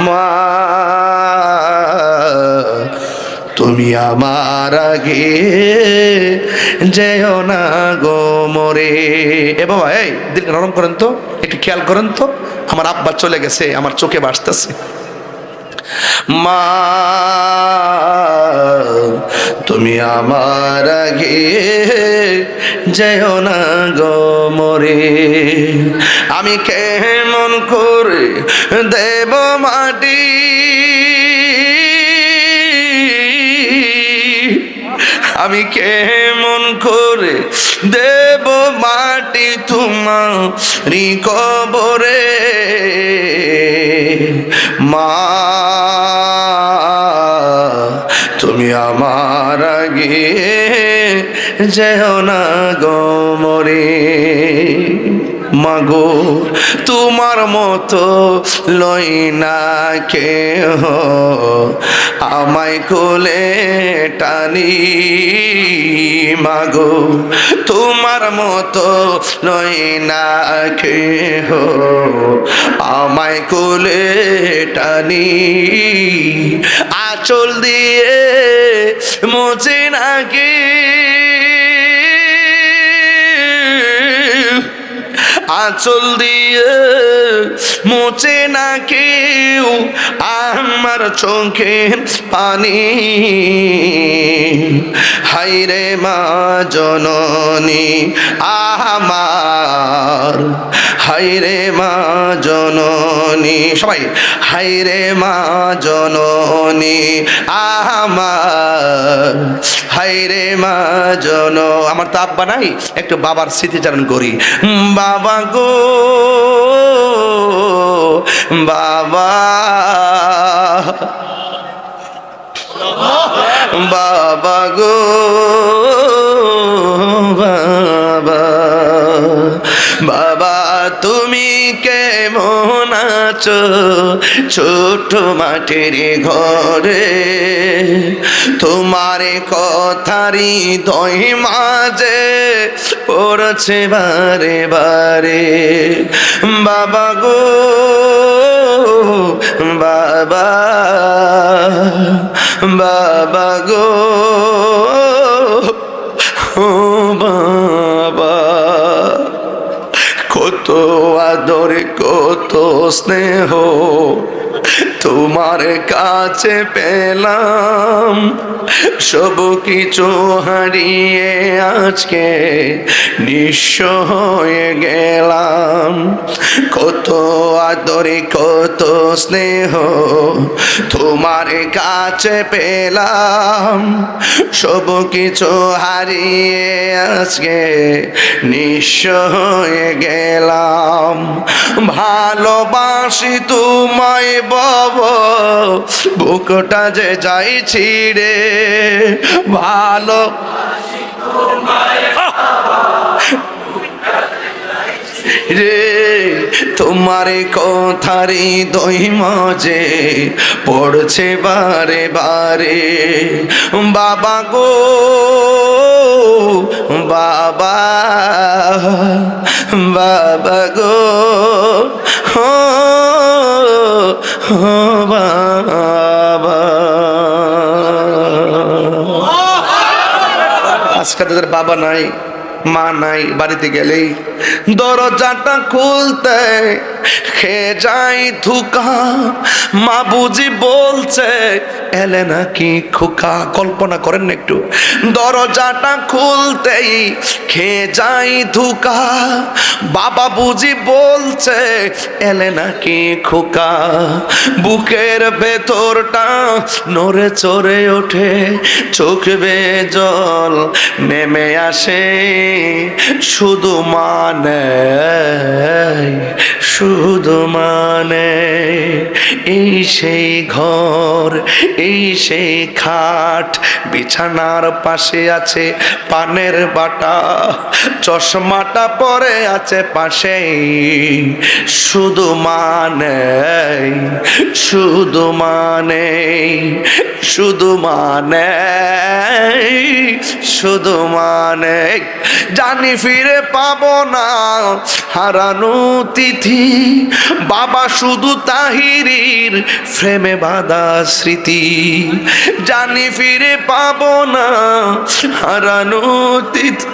মা তুমি আমার আগে যেও না গো মরে। এ বাবা, এই দিল নরম করেন তো, একটু খেয়াল করেন তো, আমার আব্বা চলে গেছে, আমার চোখে ভাসতেছে। মা তুমি আমার আগে যেও না গো মরে। আমি কেমন করে দেব মাটি, আমি কেমন করে দেব মাটি তোমারি কবরে। মা তুমি আমার আগে যেও না গো মরে। মাগো তোমার মতো লই না কেহ আমায় কোলে টানি। মাগো তোমার মতো লই না কেহ আমায় কোলে টানি। আঁচল দিয়ে মুছে নাকি, আঁচল দিয়ে মুছে না কেউ আমার চোখের পানি। হায়রে মা জননী আমার, হায়রে মা জননী, সবাই হায়রে মা জননী আমার, হায়রে মা জন। আমার তো আব্বা নাই, একটু বাবার স্মৃতিচারণ করি। বাবা গো বাবা, বাবা গো বাবা, বাবা তুমি কেমন আছো ছোট মাটির ঘরে। তোমার কথারি দই মাঝে পড়ছে বারে বারে। বাবা গো বাবা, বাবা গো ও বাবা, কত আদর কত স্নেহ তোমার কাছে পেলাম, সব কিছু হারিয়ে আজকে নিঃস্ব হয়ে গেলাম। কত আদরে কত স্নেহ তোমার কাছে পেলাম, সব কিছু হারিয়ে আজকে নিঃস্ব হয়ে গেলাম। ভালোবাসি তোমায় বাবা, বুকটা যে যাই ছিড়ে। ভালোবাসি তোমায় রে, তোমার কথারি দই মাঝে পড়ছে বারে বারে। বাবা গো বাবা, বাবা গো বাবা। আজকে তাদের বাবা নাই, মা নাই, বাড়িতে গেলেই দরজাটা খুলতে খেয়ে যাই ধোঁকা। মা বুঝি বলছে এলে নাকি খোকা। কল্পনা করেন না একটু, দরজাটা খুলতেই খেয়ে যাই ধোঁকা। বাবা বুঝি বলছে এলে নাকি খোকা। বুকের ভেতরটা নড়ে চড়ে ওঠে, চোখ বেয়ে জল নেমে আসে। শুধু মানে, শুধু মানে এই সেই ঘর, এই সেই খাট, বিছানার পাশে আছে পানের বাটা, চশমাটা পরে আছে পাশেই। শুধু মানে, শুধু মানে, শুধু মানে, শুধু মানে জানি ফিরে পাবো না হারানো তিথি, বাবা শুধু তাহিরির ফ্রেমে বাঁধা স্মৃতি, জানি ফিরে পাবো না হারানো তিথি,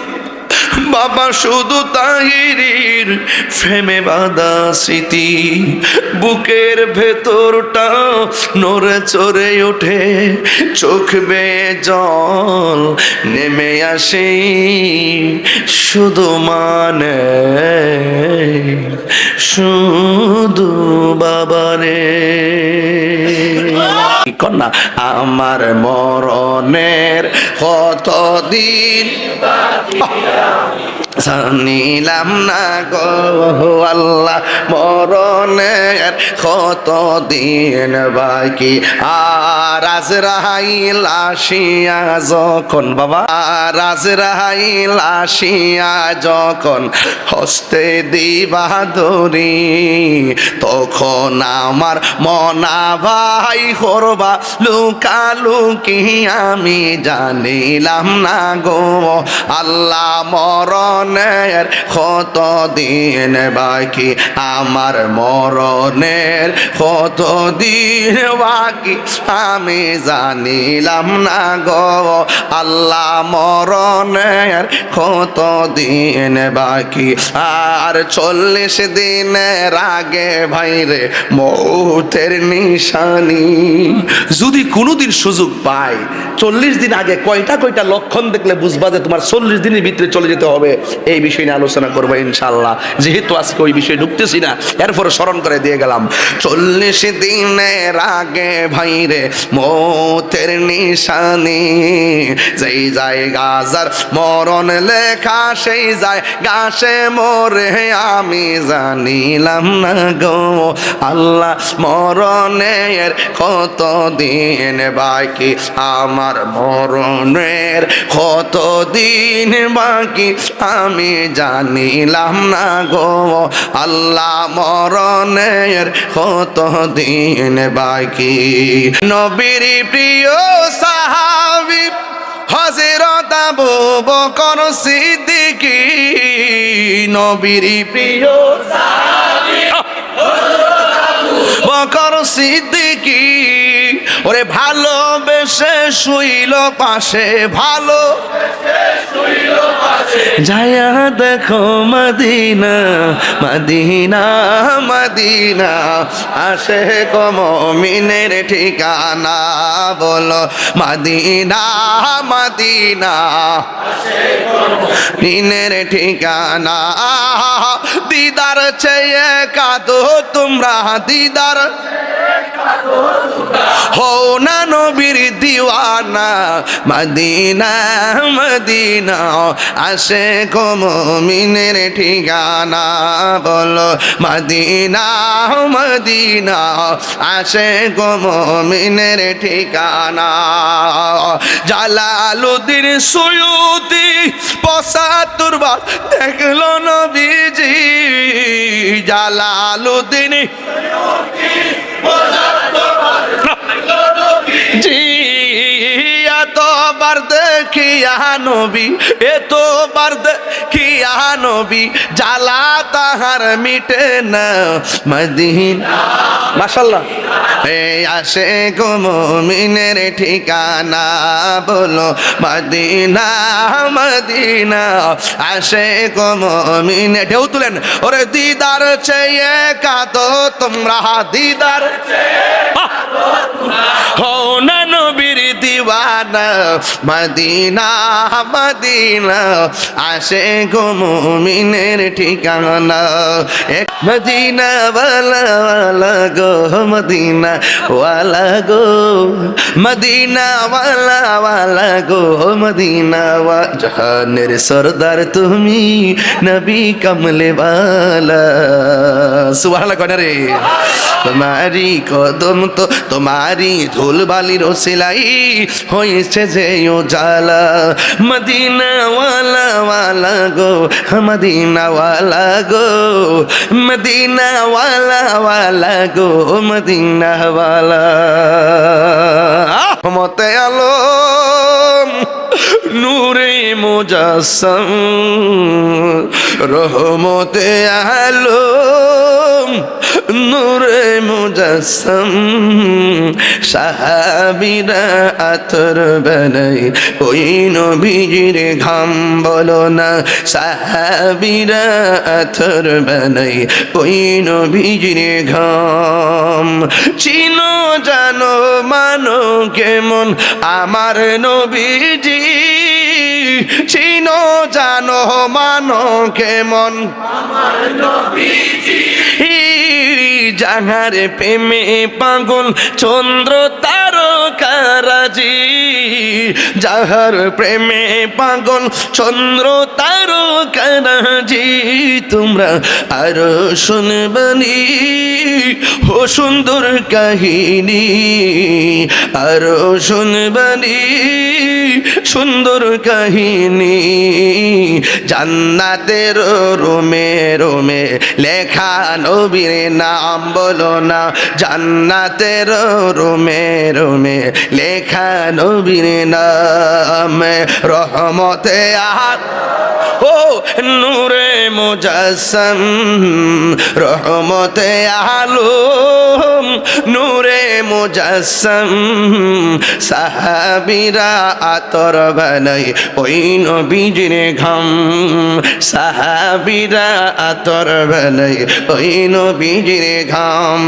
বাবা শুধু তাহিরির ফ্রেমে বাঁধা স্মৃতি, বুকের ভেতরটা নড়ে চড়ে ওঠে, চোখ বেয়ে জল নেমে আসে, শুধু মানে শুধু বাবারে। কন্যা আমার মরণের কতদিন জানিলাম না গো আল্লাহ, মরণের কতদিন বাকি, আর আজরাইল আসিয়া যখন, বাবা আর আজরাইল আসিয়া যখন হস্তে দিবা দড়ি, তখন আমার মনা ভাই করবা লুকালুকি, আমি জানিলাম না গো আল্লাহ, মরণের কতদিন বাকি, আমার মরণের কতদিন বাকি, আমি জানিলাম না গো আল্লাহ, মরণের কতদিন বাকি, আর 40 দিনের আগে ভাইরে মৌতের নিশানি। যদি কোনোদিন সুযোগ পাই 40 দিন আগে কয়টা কয়টা লক্ষণ দেখলে বুঝবা যে তোমার 40 দিনের ভিতরে চলে যেতে হবে, এই বিষয় নিয়ে আলোচনা করবো ইনশাআল্লাহ। যেহেতু আজকে ওই বিষয়ে ঢুকতেছি না, এরপরে স্মরণ করে দিয়ে গেলাম। 40 দিনের আগে ভাইরে মৌতের নিশানি, যেই জায়গা যার মরণ লেখা সেই জায়গা সে মরে, আমি জানিলাম না গো আল্লাহ, মরণের কতদিন বাকি, আমার মরণের কতদিন বাকি, আমি জানিলাম না গো আল্লাহ, মরণের কতদিন বাকি। নবীর প্রিয় সাহাবী হযরত আবু বকর সিদ্দিকী, নবীর প্রিয় সাহাবী বকর সিদ্দিকী, ওরে ভালোবেসে শুইল পাশে, ভালো যায়া দেখো মদিনা মদিনা মদিনা, আসে মুমিনের ঠিকানা, বলো মদিনা মদিনা মুমিনের ঠিকানা, দিদার চেয়ে কাঁদো তোমরা, দিদার হও না নবীর দিওয়ানা, মদিনা মদিনা আসে মুমিনের ঠিকানা, বলো মদিনা মদিনা আসে মুমিনের ঠিকানা। জালালউদ্দিন সুয়ুতি ৭৫ বার দেখলো নবীজি, জালালউদ্দিন জি এতবার দেখিয়া নবী, এতবার দেখিয়া নবী, জ্বালা তাহার মিটে না, মদিনা মাশাআল্লাহ আসে গো মুমিনের ঠিকানা, বলো মদিনা মদিনা আসে গো মুমিন। ঢেউ তুলেন, ওরে দিদার চেয়ে কাঁদো তোমরা, দিদার হও না নবীর দিওয়ানা, মদিনা মদিনা আসে গো মুমিনের ঠিকানা। মদিনা ওয়ালা ওয়ালা গো, মদিনা ওয়ালা গো, মদিনা ওয়ালা ওয়ালা গো, মদিনা ওয়া, জাহানের সরদার তুমি নবী কমলে ওয়ালা, সুবহানাল্লাহ কয় না রে। তোমারি কদম তো তোমারি ধুল বালির ওসিলাই হয়েছে যে উজালা, মদিনা ওয়ালা ওয়ালা গো, মদিনা ওয়ালা গো, মদিনা ওয়ালা ওয়ালা গো, মদিনা ওয়ালা। মতে আলম নূরে মুজাসসাম রহমতে আলম নূরে মুজাসসাম সাহাবীরা আতর বানাই ওই নবীজির ঘাম বলো না সাহাবীরা আতর বানাই ওই নবীজির ঘাম চিনো জানো মানো কেমন আমার নবীজি চিনো জানো মানো কেমন আমার নবীজি যাহার প্রেমে পাগল চন্দ্র তারকারাজি যাহার প্রেমে পাগল চন্দ্র তারকারাজি তোমরা আরো শুনবানি ও সুন্দর কাহিনী আরো শুনবানি সুন্দর কাহিনী জান্নাতের রোমে রোমে লেখা নবীর নাম বলো না জান্নাতের রোমে রোমে লেখা নবীর নাম রহমতে ও নূরে মুজাসসাম রহমতে আলম নূরে মুজাসসাম সাহাবীরা আতর বানাই ওই নবীজির ঘাম সাহাবীরা আতর বানাই ওই নবীজির ঘাম